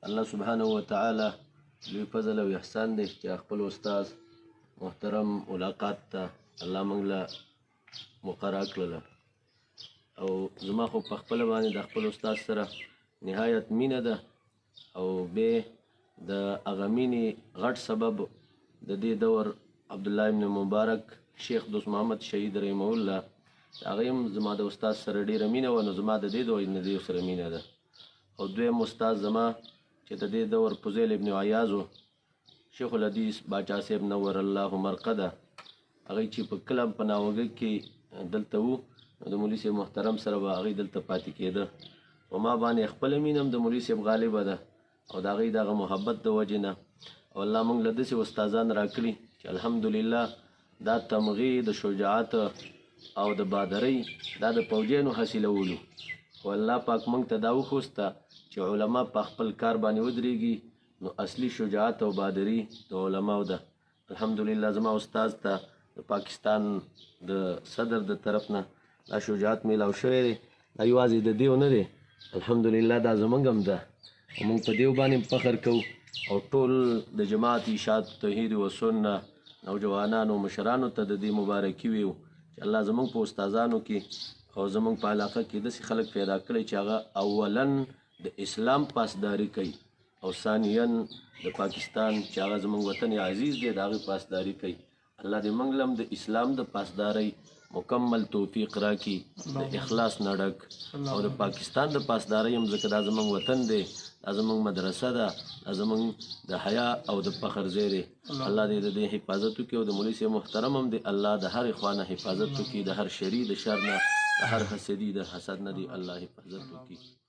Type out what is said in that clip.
الله سبحانه وتعالى لوی فضل او احسان دی چې خپل استاد محترم ملاقات ته الله موږ له مقرره کړله او زما خو په خپله باندې د خپل استاد سره نهایت مینه ده او به د هغه مینې غټ سبب د دې دور عبدالله ابن مبارک شیخ دوست محمد شهید رحمه الله هغه هم زما د استاد سره ډېره مینه وه نو زما د دې دور نه دې سره مینه ده او دویم استاد زما چې د دې دور فضیل ابن عیاض و شیخ الحدیث باچا صاحب نور الله مرقده هغه چې په کله په ناوګه کې دلته وو د مولوی صاحب محترم سره به هغې دلته پاتې کېده و ما باندې خپله مینه هم د مولوی صاحب غالبه ده او د هغې دغه محبت د وجې نه او الله موږ له داسې استادان راکړي چې الحمدلله دا تمغې د شجاعت او د بادرۍ دا د پوجیانو حاصلولو خو الله پاک موږ ته دا وښوسته چې علما په خپل کار باندې ودرېږي نو اصلي شجاعت او بادري د علماو ده الحمدلله زما استاد ته د پاکستان د صدر د طرف نه دا شجاعت میلاو شوی دی دا یوازې د دیو نه دی الحمدلله دا زموږ هم ده او موږ په دیو باندې فخر کوو او ټول د جماعت اشاعت توحید و سنه نوجوانانو مشرانو ته د دې مبارکي ویو چې الله زموږ په استادانو کې او زموږ په علاقه کې داسې خلک پیدا کړي چې هغه اولا د اسلام پاسداري کوي او ثانیا د پاکستان چې هغه زموږ وطن عزیز دی د هغې پاسداري کوي الله دې موږ له د اسلام د پاسدارۍ مکمل توفیق راکړي د اخلاص نه ډک او د پاکستان د پاسدارۍ هم ځکه دا زموږ وطن دی دا زموږ مدرسه ده دا زموږ د حیا او د فخر ځای دی الله دې د دې حفاظت وکړي او د مولوي صاحب محترم هم دی الله د هرې خوا نه حفاظت وکړي د هر شري د شر نه د هر حسدي د حسد نه دی الله حفاظت وکړي